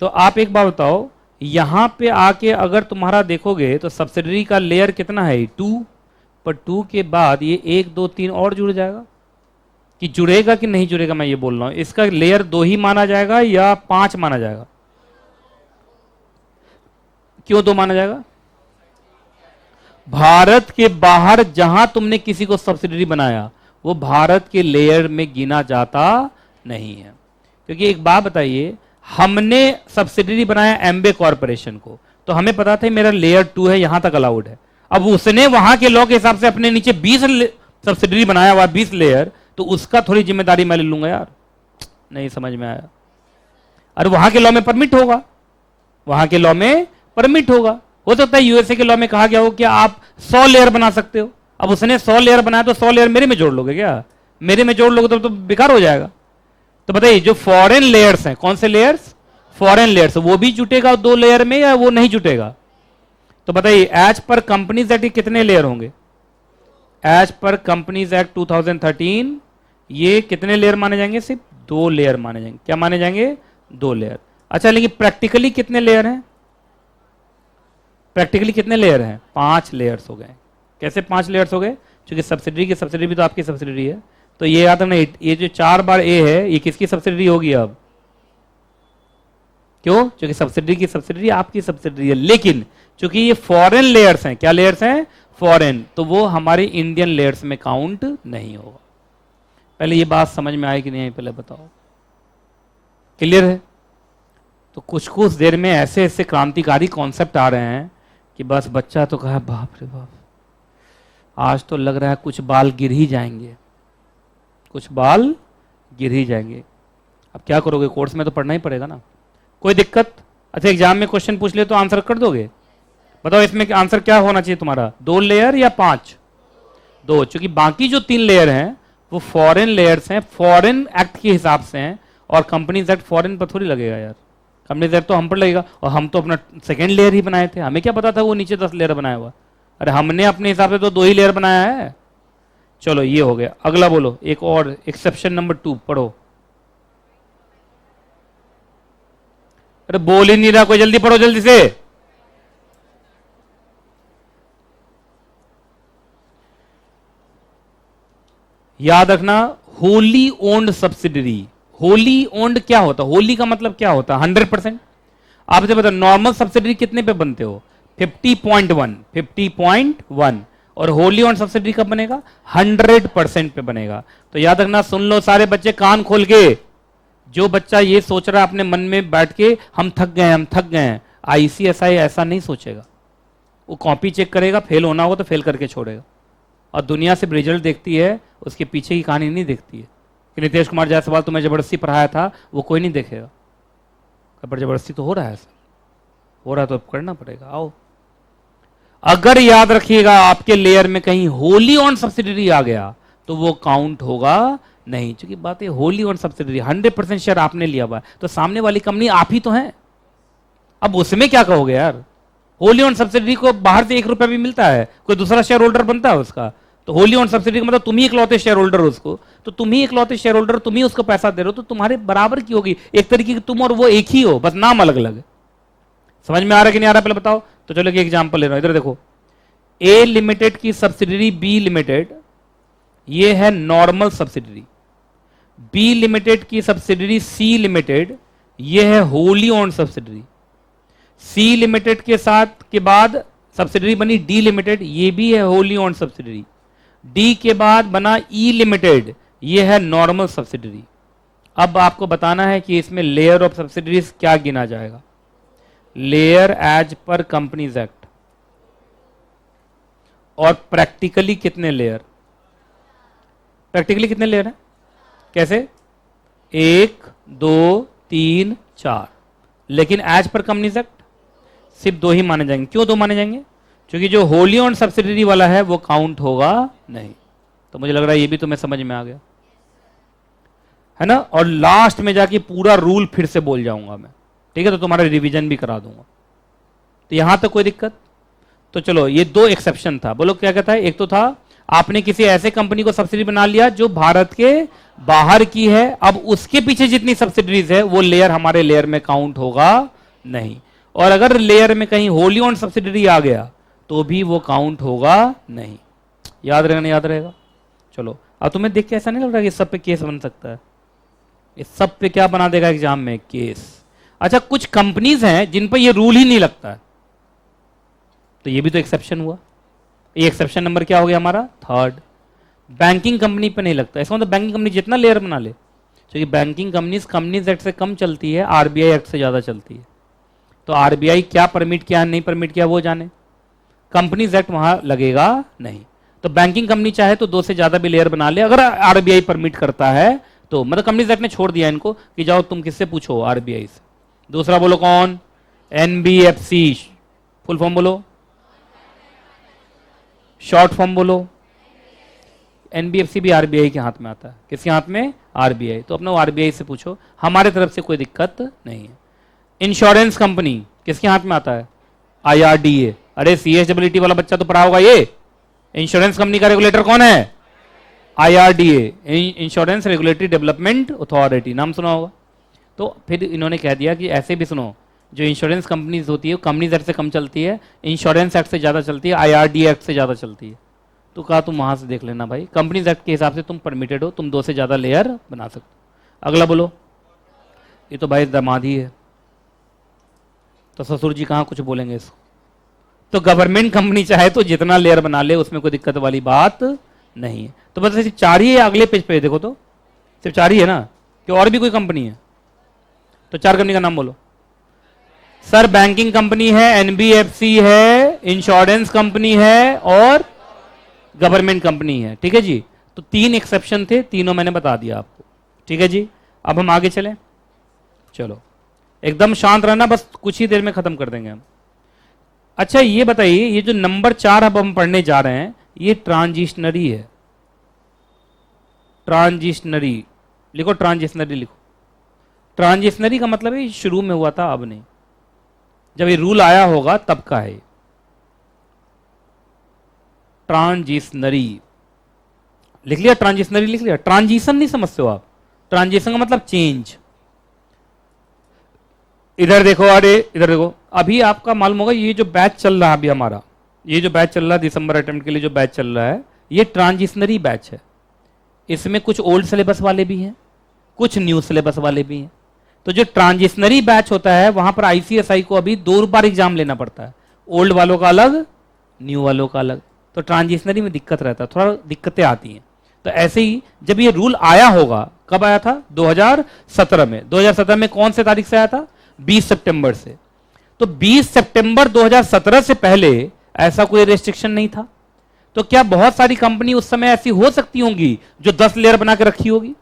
तो आप एक बात बताओ, यहां पे आके अगर तुम्हारा देखोगे तो सब्सिडरी का लेयर कितना है, 2, पर 2 के बाद ये 1 2 3 और जुड़ जाएगा, कि जुड़ेगा कि नहीं जुड़ेगा मैं ये बोल रहा हूं। इसका लेयर 2 ही माना जाएगा या 5 माना जाएगा? क्यों 2 माना जाएगा? भारत के बाहर जहां तुमने किसी को सब्सिडरी बनाया वो भारत के लेयर में गिना जाता नहीं है। क्योंकि एक बात बताइए, हमने सब्सिडरी बनाया एम्बे कॉर्पोरेशन को, तो हमें पता था मेरा लेयर 2 है, यहां तक अलाउड है। अब उसने वहां के लॉ के हिसाब से अपने नीचे 20 सब्सिडरी बनाया हुआ, 20 लेयर, तो उसका थोड़ी जिम्मेदारी मैं ले लूंगा यार। नहीं समझ में आया? अरे वहां के लॉ में परमिट होगा, वहां के लॉ में परमिट होगा। हो सकता है यूएसए के लॉ में कहा गया हो कि आप 100 लेयर बना सकते हो। अब उसने 100 लेयर बनाया तो 100 लेयर मेरे में जोड़ लोगे क्या? मेरे में जोड़ लोगे तो बेकार हो जाएगा। तो बताइए जो फॉरेन लेयर्स हैं, कौन से लेयर्स? फॉरेन लेयर्स, वो भी जुटेगा 2 लेयर में या वो नहीं जुटेगा? तो बताइए एज पर कंपनीज एक्ट कितने लेयर होंगे? एज पर कंपनीज एक्ट 2013 ये कितने लेयर माने जाएंगे? सिर्फ 2 लेयर माने जाएंगे। क्या माने जाएंगे? 2 लेयर। अच्छा, लेकिन प्रैक्टिकली कितने लेयर हैं? प्रैक्टिकली कितने लेयर हैं? 5 लेयर्स हो गए। कैसे 5 लेयर्स हो गए? क्योंकि सब्सिडरी की सब्सिडरी भी तो आपकी सब्सिडरी है। तो ये याद रखना, ये जो 4 बार ए है ये किसकी सब्सिडरी होगी अब? क्यों? क्योंकि सब्सिडरी की सब्सिडरी आपकी सब्सिडरी है, लेकिन क्योंकि ये फॉरेन लेयर्स हैं। क्या लेयर्स हैं? फॉरेन, तो वो हमारे इंडियन लेयर्स में काउंट नहीं होगा। पहले ये बात समझ में आई कि नहीं, पहले बताओ। क्लियर है? तो कुछ कुछ देर में ऐसे ऐसे क्रांतिकारी कॉन्सेप्ट आ रहे हैं कि बस बच्चा तो कहा बाप रे बाप, आज तो लग रहा है कुछ बाल गिर ही जाएंगे, कुछ बाल गिर ही जाएंगे। अब क्या करोगे? कोर्स में तो पढ़ना ही पड़ेगा ना। कोई दिक्कत? अच्छा, एग्जाम में क्वेश्चन पूछ ले तो आंसर कर दोगे? बताओ इसमें आंसर क्या होना चाहिए तुम्हारा, 2 लेयर या 5? 2, क्योंकि बाकी जो 3 लेयर हैं वो फॉरेन लेयर्स हैं, फॉरेन एक्ट के हिसाब से हैं, और कंपनीज एक्ट फॉरेन पर थोड़ी लगेगा यार। कंपनीज एक्ट तो हम पर लगेगा, और हम तो अपना सेकेंड लेयर ही बनाए थे, हमें क्या पता था वो नीचे 10 लेयर बनाया हुआ। अरे हमने अपने हिसाब से तो 2 ही लेयर बनाया है। चलो ये हो गया। अगला बोलो, एक और एक्सेप्शन नंबर 2 पढ़ो। अरे बोल ही नहीं रहा कोई, जल्दी पढ़ो जल्दी से। याद रखना, Holi owned subsidiary. Wholly owned क्या होता है? होली का मतलब क्या होता है? 100%। आपसे बताओ नॉर्मल सब्सिडरी कितने पे बनते हो? 50.1, 50.1। और होली ओन्ड सब्सिडरी कब बनेगा? 100% पे बनेगा। तो याद रखना, सुन लो सारे बच्चे कान खोल के। जो बच्चा ये सोच रहा है अपने मन में बैठ के हम थक गए हम थक गए हैं, आईसीएसआई ऐसा नहीं सोचेगा। वो कॉपी चेक करेगा, फेल होना होगा तो फेल करके छोड़ेगा। और दुनिया सिर्फ रिजल्ट देखती है, उसके पीछे की कहानी नहीं देखती है कि नीतीश कुमार जायसवाल तुम्हें जबरदस्ती पढ़ाया था, वो कोई नहीं देखेगा। पर जबरदस्ती तो हो रहा है, ऐसा हो रहा है तो करना पड़ेगा। आओ, अगर याद रखिएगा आपके लेयर में कहीं होली ऑन सब्सिडरी आ गया तो वो काउंट होगा नहीं। क्योंकि बात है होली ऑन सब्सिडरी 100% शेयर आपने लिया हुआ है, तो सामने वाली कंपनी आप ही तो है। अब उसमें क्या कहोगे यार? होली ऑन सब्सिडरी को बाहर से 1 रुपया भी मिलता है, कोई दूसरा शेयर होल्डर बनता है उसका, तो होली ऑन सब्सिडी का मतलब तुम ही इकलौते शेयर होल्डर हो उसको, तो तुम ही इकलौते शेयर होल्डर, तुम ही उसको पैसा दे रहे हो, तो तुम्हारे बराबर की होगी। एक तरीके की तुम और वो एक ही हो, बस नाम अलग अलग है। समझ में आ रहा है कि नहीं आ रहा पहले बताओ। तो चलो एक एग्जांपल ले रहा हूं, इधर देखो। ए लिमिटेड की सब्सिडरी बी लिमिटेड, ये है नॉर्मल सब्सिडरी। बी लिमिटेड की सब्सिडरी सी लिमिटेड, ये है wholly owned subsidiary. C limited के साथ के बाद सब्सिडरी बनी डी लिमिटेड, ये भी है होली ओन्ड सब्सिडरी। डी के बाद बना ई लिमिटेड, ये है नॉर्मल सब्सिडरी। अब आपको बताना है कि इसमें लेयर ऑफ सब्सिडरीज क्या गिना जाएगा। Layer as per companies act, और प्रैक्टिकली कितने लेयर? प्रैक्टिकली कितने लेयर है? कैसे? 1 2 3 4। लेकिन एज पर कंपनीज एक्ट सिर्फ 2 ही माने जाएंगे। क्यों 2 माने जाएंगे? क्योंकि जो होली ऑन सब्सिडरी वाला है वो काउंट होगा नहीं। तो मुझे लग रहा है ये भी तुम्हें समझ में आ गया है ना। और लास्ट में जाके पूरा रूल फिर से बोल जाऊंगा मैं, ठीक है? तो तुम्हारा रिवीजन भी करा दूंगा। तो यहां तक कोई दिक्कत? तो चलो, ये 2 एक्सेप्शन था। बोलो क्या कहता है? एक तो था आपने किसी ऐसे कंपनी को सब्सिडी बना लिया जो भारत के बाहर की है, अब उसके पीछे जितनी सब्सिडीज है वो लेयर हमारे लेयर में काउंट होगा नहीं। और अगर लेयर में कहीं होली ऑन सब्सिडरी आ गया तो भी वो काउंट होगा नहीं। याद रहेगा नहीं याद रहेगा? चलो, अब तुम्हें देख के ऐसा नहीं लग रहा कि इस सब पे केस बन सकता है? इस सब पे क्या बना देगा एग्जाम में? केस। अच्छा, कुछ कंपनीज हैं जिन पर ये रूल ही नहीं लगता है, तो ये भी तो एक्सेप्शन हुआ। ये एक्सेप्शन नंबर क्या हो गया हमारा? थर्ड। बैंकिंग कंपनी पे नहीं लगता, इसका मतलब बैंकिंग कंपनी जितना लेयर बना ले, क्योंकि बैंकिंग कंपनीज एक्ट से कम चलती है, आरबीआई एक्ट से ज्यादा चलती है। तो आरबीआई क्या परमिट किया नहीं परमिट किया वो जाने, कंपनीज एक्ट वहां लगेगा नहीं। तो बैंकिंग कंपनी चाहे तो 2 से ज्यादा भी लेयर बना ले, अगर आरबीआई परमिट करता है तो। मतलब कंपनीज एक्ट ने छोड़ दिया इनको कि जाओ तुम किससे पूछो, आरबीआई से। दूसरा बोलो कौन? एनबीएफसी। फुल फॉर्म बोलो, शॉर्ट फॉर्म बोलो। एनबीएफसी भी आरबीआई के हाथ में आता है। किसके हाथ में? आरबीआई। तो अपना आरबीआई से पूछो, हमारे तरफ से कोई दिक्कत नहीं है। इंश्योरेंस कंपनी किसके हाथ में आता है? आईआरडीए। अरे सीएचडब्ल्यूटी वाला बच्चा तो पढ़ा होगा ये। इंश्योरेंस कंपनी का रेगुलेटर कौन है? IRDA, insurance regulatory development authority, नाम सुना होगा। तो फिर इन्होंने कह दिया कि ऐसे भी सुनो, जो इंश्योरेंस कंपनीज होती है कंपनीज एक्ट से कम चलती है, इंश्योरेंस एक्ट से ज्यादा चलती है, आईआरडीए एक्ट से ज्यादा चलती है। तो कहा तुम वहां से देख लेना भाई, कंपनीज एक्ट के हिसाब से तुम परमिटेड हो, तुम 2 से ज्यादा लेयर बना सकते हो। अगला बोलो। ये तो भाई दामाद ही है, तो ससुर जी कहाँ कुछ बोलेंगे इसको। तो गवर्नमेंट कंपनी चाहे तो जितना लेयर बना ले, उसमें कोई दिक्कत वाली बात नहीं है। तो बस सिर्फ 4 ही है, अगले पेज पे देखो तो सिर्फ 4 ही है ना, कि और भी कोई कंपनी है? तो 4 कंपनी का नाम बोलो। सर बैंकिंग कंपनी है, एनबीएफसी है, इंश्योरेंस कंपनी है और गवर्नमेंट कंपनी है। ठीक है जी। तो 3 एक्सेप्शन थे, तीनों मैंने बता दिया आपको। ठीक है जी। अब हम आगे चलें। चलो एकदम शांत रहना, बस कुछ ही देर में खत्म कर देंगे हम। अच्छा ये बताइए, ये जो नंबर 4 अब हम पढ़ने जा रहे हैं, ये ट्रांजिशनरी है। ट्रांजिशनरी लिखो, ट्रांजिशनरी लिखो। ट्रांजिशनरी का मतलब है शुरू में हुआ था, अब नहीं। जब ये रूल आया होगा तब का है। ट्रांजिशनरी लिख लिया, ट्रांजिशनरी लिख लिया। ट्रांजिशन नहीं समझते हो आप? ट्रांजिशन का मतलब चेंज। इधर देखो, अरे इधर देखो, अभी आपका मालूम होगा ये जो बैच चल रहा है अभी हमारा, ये जो बैच चल रहा है दिसंबर अटेम्प्ट के लिए जो बैच चल रहा है, ये ट्रांजिशनरी बैच है। इसमें कुछ ओल्ड सिलेबस वाले भी हैं, कुछ न्यू सिलेबस वाले भी हैं। तो जो ट्रांजिशनरी बैच होता है वहां पर आईसीएसआई को अभी 2 बार एग्जाम लेना पड़ता है, ओल्ड वालों का अलग, न्यू वालों का अलग। तो ट्रांजिशनरी में दिक्कत रहता है, थोड़ा दिक्कतें आती हैं। तो ऐसे ही जब ये रूल आया होगा, कब आया था? 2017 में। 2017 में कौन से तारीख से आया था? 20 सितंबर से। तो 20 सितंबर 2017 से पहले ऐसा कोई रेस्ट्रिक्शन नहीं था। तो क्या बहुत सारी कंपनी उस समय ऐसी हो सकती होंगी जो 10 लेयर बना के रखी होगी,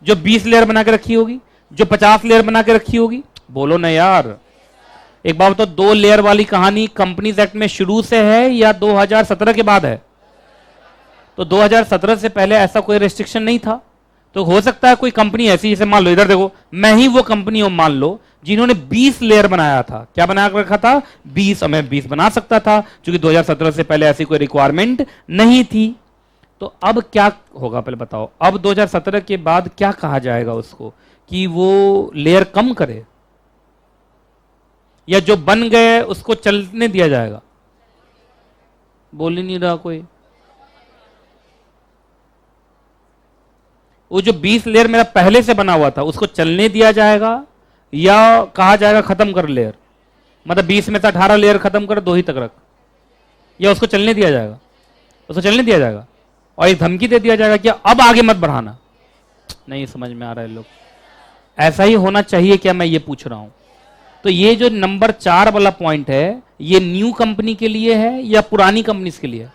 जो 20 लेयर बना के रखी होगी, जो 50 लेयर बना के रखी होगी? बोलो ना यार। एक बात तो 2 लेयर वाली कहानी कंपनीज एक्ट में शुरू से है या 2017 के बाद है? तो 2017 से पहले ऐसा कोई रेस्ट्रिक्शन नहीं था। तो हो सकता है कोई कंपनी ऐसी, जैसे मान लो इधर देखो, मैं ही वो कंपनी हूं मान लो जिन्होंने 20 लेयर बनाया था। क्या बना कर रखा था? 20। मैं 20 बना सकता था क्योंकि 2017 से पहले ऐसी कोई रिक्वायरमेंट नहीं थी। तो अब क्या होगा पहले बताओ? अब 2017 के बाद क्या कहा जाएगा उसको, कि वो लेयर कम करे या जो बन गए उसको चलने दिया जाएगा? बोल ही नहीं रहा कोई। वो जो 20 लेयर मेरा पहले से बना हुआ था उसको चलने दिया जाएगा या कहा जाएगा खत्म कर लेयर? मतलब 20 में से 18 लेयर खत्म कर, 2 ही तक रख, या उसको चलने दिया जाएगा? उसको चलने दिया जाएगा और एक धमकी दे दिया जाएगा कि अब आगे मत बढ़ाना। नहीं समझ में आ रहा है लोग? ऐसा ही होना चाहिए क्या, मैं ये पूछ रहा हूं। तो ये जो नंबर 4 वाला पॉइंट है, ये न्यू कंपनी के लिए है या पुरानी कंपनीज के लिए?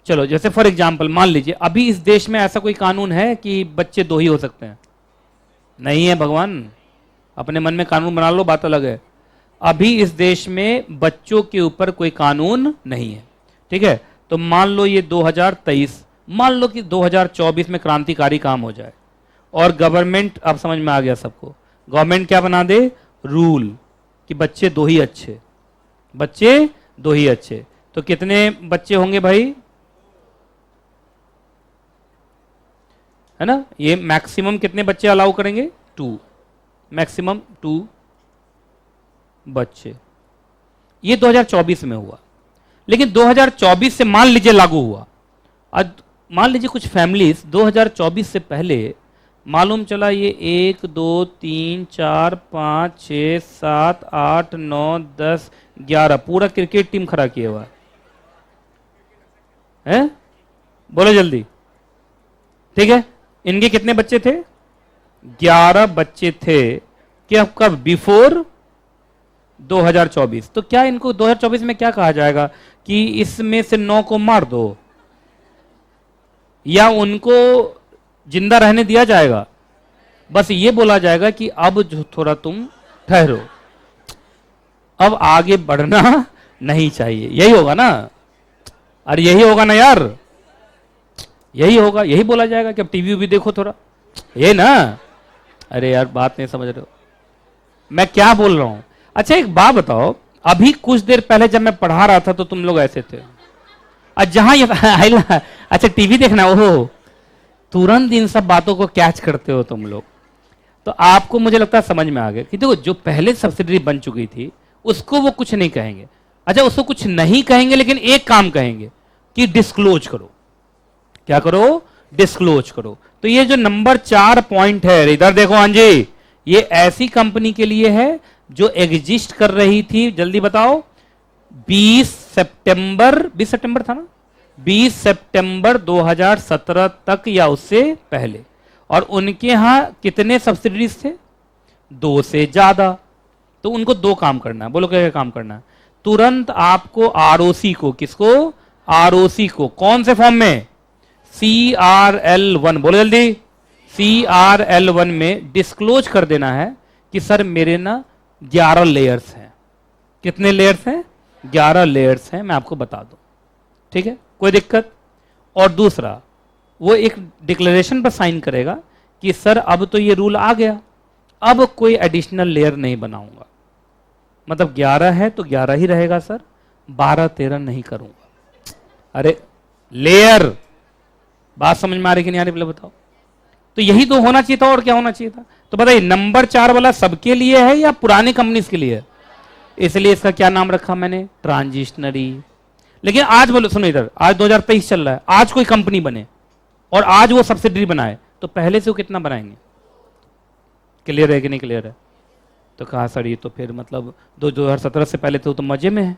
चलो जैसे फॉर एग्जांपल मान लीजिए अभी इस देश में ऐसा कोई कानून है कि बच्चे 2 ही हो सकते हैं? नहीं है भगवान, अपने मन में कानून बना लो, बात अलग है। अभी इस देश में बच्चों के ऊपर कोई कानून नहीं है। ठीक है, तो मान लो ये 2023, मान लो कि 2024 में क्रांतिकारी काम हो जाए और गवर्नमेंट, अब समझ में आ गया सबको, गवर्नमेंट क्या बना दे? रूल कि बच्चे 2 ही अच्छे, बच्चे 2 ही अच्छे। तो कितने बच्चे होंगे भाई? है ना। ये मैक्सिमम कितने बच्चे अलाउ करेंगे? 2, मैक्सिमम 2 बच्चे। ये 2024 में हुआ, लेकिन 2024 से मान लीजिए लागू हुआ। आज मान लीजिए कुछ फैमिलीज 2024 से पहले मालूम चला ये 1 2 3 4 5 6 7 8 9 10 11 पूरा क्रिकेट टीम खड़ा किया हुआ है। बोलो जल्दी। ठीक है, इनके कितने बच्चे थे? 11 बच्चे थे। क्या कब? बिफोर 2024। तो क्या इनको 2024 में क्या कहा जाएगा कि इसमें से 9 को मार दो, या उनको जिंदा रहने दिया जाएगा? बस ये बोला जाएगा कि अब जो थोड़ा तुम ठहरो, अब आगे बढ़ना नहीं चाहिए। यही होगा ना? अरे यही होगा ना यार, यही होगा, यही बोला जाएगा कि अब टीवी भी देखो थोड़ा, ये ना। अरे यार बात नहीं समझ रहे हो मैं क्या बोल रहा हूं। अच्छा एक बात बताओ, अभी कुछ देर पहले जब मैं पढ़ा रहा था तो तुम लोग ऐसे थे, और जहां ये अच्छा टीवी देखना, ओहो तुरंत इन सब बातों को कैच करते हो तुम लोग। तो आपको मुझे लगता है समझ में आ गया कि देखो जो पहले सब्सिडी बन चुकी थी उसको वो कुछ नहीं कहेंगे। अच्छा उसको कुछ नहीं कहेंगे, लेकिन एक काम कहेंगे कि डिस्क्लोज करो। क्या करो? डिस्क्लोज करो। तो ये जो नंबर 4 पॉइंट है, इधर देखो हाँ जी, ये ऐसी कंपनी के लिए है जो एग्जिस्ट कर रही थी, जल्दी बताओ, 20 सितंबर था ना, 20 सितंबर 2017 तक या उससे पहले। और उनके यहां कितने सब्सिडीज थे? 2 से ज्यादा। तो उनको 2 काम करना है। बोलो क्या क्या काम करना है? तुरंत आपको आरओसी को, किसको? आरओसी को, कौन से फॉर्म में? CRL1, बोलो जल्दी, CRL1 में डिस्क्लोज कर देना है कि सर मेरे ना 11 लेयर्स हैं। कितने लेयर्स हैं? 11 लेयर्स हैं, मैं आपको बता दूं। ठीक है, कोई दिक्कत? और दूसरा, वो एक डिक्लेरेशन पर साइन करेगा कि सर अब तो ये रूल आ गया, अब कोई एडिशनल लेयर नहीं बनाऊंगा। मतलब 11 है तो 11 ही रहेगा सर, 12-13 नहीं करूंगा। अरे लेयर, बात समझ में आ रही कि नहीं आ रही? बताओ। तो यही तो होना चाहिए था, और क्या होना चाहिए था? तो बताइए नंबर 4 वाला सबके लिए है या पुराने कंपनीज के लिए है? इसलिए इसका क्या नाम रखा मैंने? ट्रांजिशनरी। लेकिन आज बोलो, सुनो इधर, आज 2023 चल रहा है, आज कोई कंपनी बने और आज वो सब्सिडरी बनाए, तो पहले से वो कितना बनाएंगे? क्लियर है कि नहीं क्लियर है? तो कहा सर ये तो फिर मतलब 2017 से पहले तो मजे में है,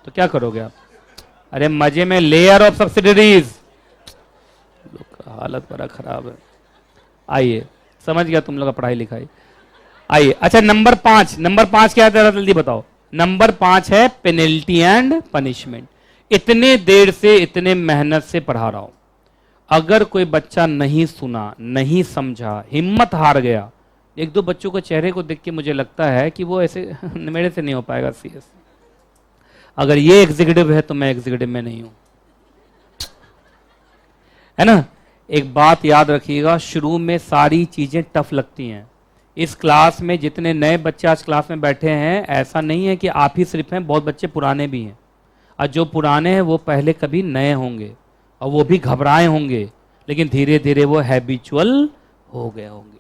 तो क्या करोगे आप? अरे मजे में लेयर ऑफ सब्सिडरीज, हालत बड़ा खराब है। आइए, समझ गया तुम लोग का पढ़ाई लिखाई। आइए, अच्छा नंबर 5 क्या है जल्दी बताओ। नंबर 5 है पेनल्टी एंड पनिशमेंट। इतने देर से, इतने मेहनत से पढ़ा रहा हूं, अगर कोई बच्चा नहीं सुना, नहीं समझा, हिम्मत हार गया, 1-2 बच्चों के चेहरे को देख के मुझे लगता है कि वो ऐसे मेरे से नहीं हो पाएगा CS। अगर ये एग्जीक्यूटिव है तो मैं एग्जीक्यूटिव में नहीं हूं, है ना। एक बात याद रखिएगा, शुरू में सारी चीजें टफ लगती हैं। इस क्लास में जितने नए बच्चे आज क्लास में बैठे हैं, ऐसा नहीं है कि आप ही सिर्फ हैं, बहुत बच्चे पुराने भी हैं, और जो पुराने हैं वो पहले कभी नए होंगे और वो भी घबराए होंगे, लेकिन धीरे धीरे वो हैबिचुअल हो गए होंगे।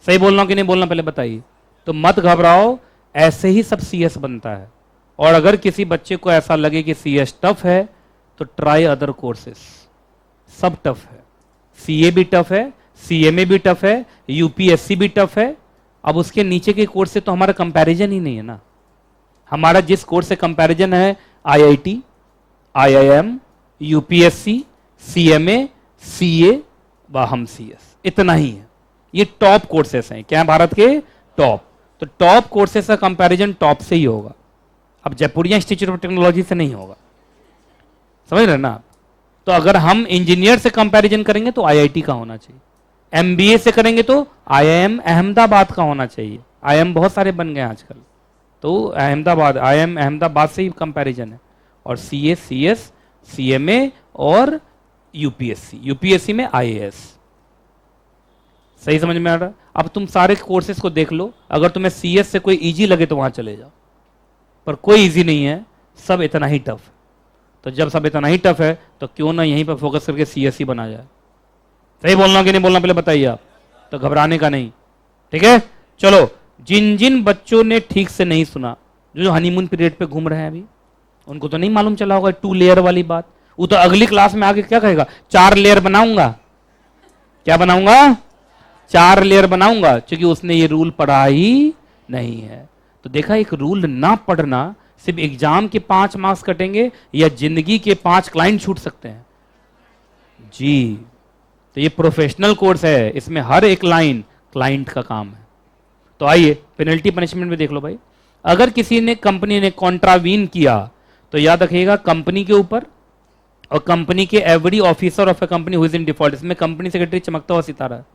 सही बोल रहा हूं कि नहीं बोलना पहले बताइए। तो मत घबराओ, ऐसे ही सब CS बनता है। और अगर किसी बच्चे को ऐसा लगे कि CS टफ है तो ट्राई अदर कोर्सेस, सब टफ है। CA भी टफ है, CMA भी टफ है, UPSC भी टफ है। अब उसके नीचे के कोर्स से तो हमारा कंपैरिजन ही नहीं है ना। हमारा जिस कोर्स से कंपैरिजन है IIT, IIM, UPSC, CMA, CA व हम CS, इतना ही है। ये टॉप कोर्सेस हैं, क्या है भारत के टॉप। तो टॉप कोर्सेस का कंपैरिजन टॉप से ही होगा। अब जयपुरिया इंस्टीट्यूट ऑफ टेक्नोलॉजी से नहीं होगा, समझ रहे ना आप। तो अगर हम इंजीनियर से कंपैरिजन करेंगे तो IIT का होना चाहिए, MBA से करेंगे तो IIM अहमदाबाद का होना चाहिए। IIM बहुत सारे बन गए आजकल, तो अहमदाबाद, IIM अहमदाबाद से ही कंपैरिजन है। और CA, CS, CMA और UPSC में IAS। सही समझ में आ रहा है? अब तुम सारे कोर्सेज को देख लो, अगर तुम्हें CS से कोई इजी लगे तो वहां चले जाओ, पर कोई इजी नहीं है, सब इतना ही टफ है। तो जब सब इतना ही टफ है तो क्यों ना यहीं पर फोकस करके CS ही बना जाए। सही बोलना कि नहीं बोलना पहले बताइए आप, तो घबराने का नहीं, ठीक है। चलो, जिन जिन बच्चों ने ठीक से नहीं सुना, जो हनीमून पीरियड पे घूम रहे हैं अभी, उनको तो नहीं मालूम चला होगा 2 लेयर वाली बात। वो तो अगली क्लास में आगे क्या कहेगा, 4 लेयर बनाऊंगा। क्या बनाऊंगा? 4 लेयर बनाऊंगा, क्योंकि उसने ये रूल पढ़ा ही नहीं है। तो देखा, एक रूल ना पढ़ना, सिर्फ एग्जाम के 5 मार्क्स कटेंगे या जिंदगी के 5 क्लाइंट छूट सकते हैं जी। तो ये प्रोफेशनल कोर्स है, इसमें हर एक लाइन क्लाइंट का काम है। तो आइए पेनल्टी पनिशमेंट में देख लो भाई। अगर किसी ने, कंपनी ने कॉन्ट्रावीन किया, तो याद रखिएगा कंपनी के ऊपर और कंपनी के every officer of A company who is in default. इसमें कंपनी सेक्रेटरी चमकता हुआ सितारा है।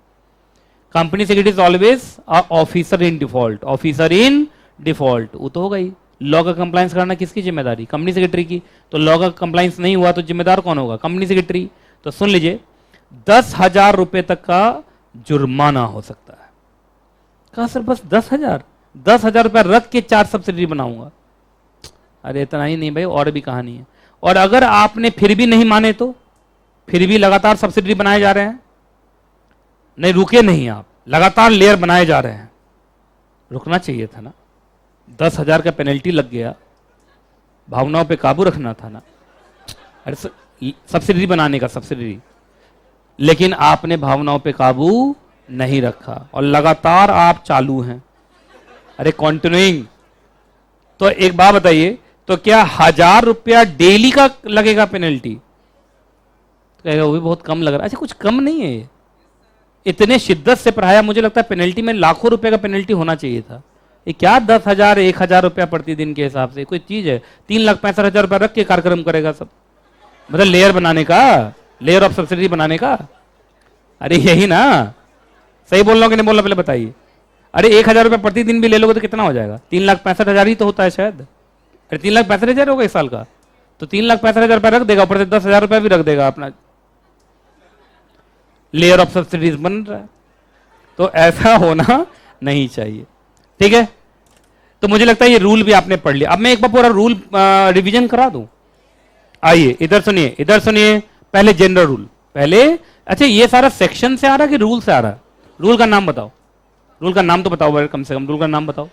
Company secretary is always officer in default, officer in default. वो तो होगा ही। लॉ का कंप्लायंस करना किसकी जिम्मेदारी? कंपनी सेक्रेटरी की। तो लॉ का कंप्लायंस नहीं हुआ तो जिम्मेदार कौन होगा? Company secretary. तो सुन लीजिए, 10,000 रुपए तक का जुर्माना हो सकता है। कहा सर बस 10,000? 10,000 रुपया रख के 4 सब्सिडी बनाऊंगा? अरे इतना ही नहीं भाई, और भी कहानी है। और अगर आपने फिर भी नहीं माने तो, फिर भी लगातार सब्सिडी बनाए जा रहे हैं, नहीं रुके नहीं आप, लगातार लेयर बनाए जा रहे हैं, रुकना चाहिए था ना। 10,000 का पेनल्टी लग गया, भावनाओं पे काबू रखना था ना। अरे सब्सिडी बनाने का, सब्सिडी, लेकिन आपने भावनाओं पे काबू नहीं रखा और लगातार आप चालू हैं। अरे कंटिन्यूइंग। तो एक बात बताइए, तो क्या 1,000 रुपया डेली का लगेगा पेनल्टी? तो कहेगा वो भी बहुत कम लग रहा है। अच्छा, कुछ कम नहीं है ये, इतने शिद्दत से पढ़ाया, मुझे लगता है पेनल्टी में लाखों रुपए का पेनल्टी होना चाहिए था। ये क्या 10,000 1,000 रुपया प्रतिदिन के हिसाब से कोई चीज है? 3,65,000 रुपया रख के कार्यक्रम करेगा सब, मतलब लेयर बनाने का, लेयर ऑफ सब्सिडी बनाने का। अरे यही ना, सही बोल रहा हूं कि नहीं बोल रहा पहले बताइए। अरे 1,000 रुपया प्रतिदिन भी ले लोगे तो कितना हो जाएगा? 3,65,000 ही तो होता है शायद। अरे 3,65,000 होगा 1 साल का, तो 3,65,000 रुपया रख देगा, ऊपर से 10,000 रुपया भी रख देगा अपना, लेयर ऑफ सब्सिडीज बन रहा है। तो ऐसा होना नहीं चाहिए, ठीक है। तो मुझे लगता है ये रूल भी आपने पढ़ लिया। अब मैं एक बार पूरा रूल रिवीजन करा दूं। आइए इधर सुनिए, इधर सुनिए। पहले जनरल रूल, पहले, अच्छा ये सारा सेक्शन से आ रहा है कि रूल से आ रहा है? रूल का नाम बताओ, रूल का नाम तो बताओ कम से कम, रूल का नाम बताओ।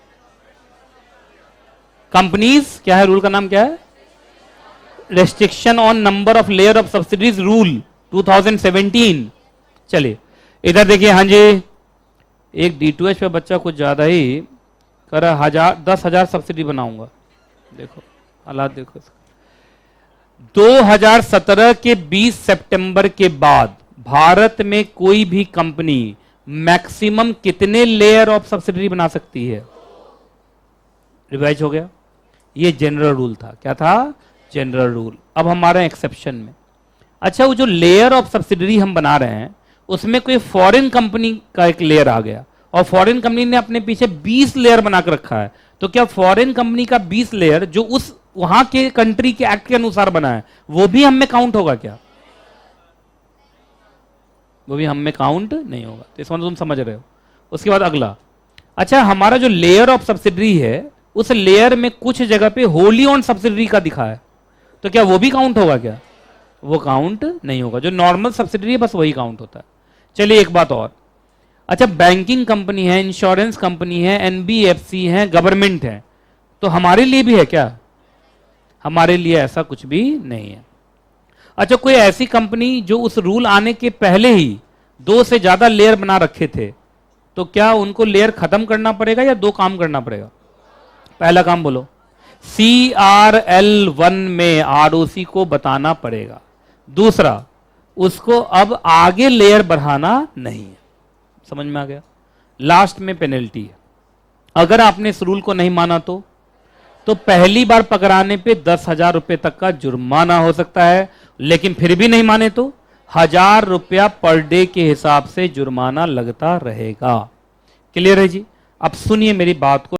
कंपनीज, क्या है रूल का नाम, क्या है? Restriction on number of layer of subsidies rule 2017। चलिए इधर देखिए, हाँ जी, एक D2H पे बच्चा कुछ ज्यादा ही कर 10,000 सब्सिडी बनाऊंगा। देखो हालात देखो। 2017 के 20 सितंबर के बाद भारत में कोई भी कंपनी मैक्सिमम कितने लेयर ऑफ सब्सिडी बना सकती है? रिवाइज हो गया। ये जनरल रूल था। क्या था? General rule. अब हमारे एक्सेप्शन में, अच्छा वो जो लेयर ऑफ सब्सिडी हम बना रहे हैं, उसमें कोई फॉरेन कंपनी का एक लेयर आ गया और फॉरेन कंपनी ने अपने पीछे 20 लेयर बनाकर रखा है, तो क्या फॉरेन कंपनी का 20 लेयर जो उस वहां के कंट्री के एक्ट के अनुसार बना है, वो भी हम में काउंट होगा क्या? वो भी हम में काउंट नहीं होगा। तो इसमें तुम समझ रहे हो। उसके बाद अगला, अच्छा हमारा जो लेयर ऑफ सब्सिडी है, उस लेयर में कुछ जगह पे होली ऑन सब्सिडी का दिखा है, तो क्या वो भी काउंट होगा क्या? वो काउंट नहीं होगा। जो नॉर्मल सब्सिडी है बस वही काउंट होता है। चलिए एक बात और, अच्छा बैंकिंग कंपनी है, इंश्योरेंस कंपनी है, NBFC है, गवर्नमेंट है, तो हमारे लिए भी है क्या? हमारे लिए ऐसा कुछ भी नहीं है। अच्छा कोई ऐसी कंपनी जो उस रूल आने के पहले ही 2 से ज्यादा लेयर बना रखे थे, तो क्या उनको लेयर खत्म करना पड़ेगा या 2 काम करना पड़ेगा? पहला काम बोलो, CRL1 में ROC को बताना पड़ेगा। दूसरा, उसको अब आगे लेयर बढ़ाना नहीं है। समझ में आ गया? लास्ट में पेनल्टी है। अगर आपने इस रूल को नहीं माना तो पहली बार पकड़ाने पे 10,000 रुपए तक का जुर्माना हो सकता है, लेकिन फिर भी नहीं माने तो 1,000 रुपया पर डे के हिसाब से जुर्माना लगता रहेगा। क्लियर है जी? अब सुनिए मेरी बात को।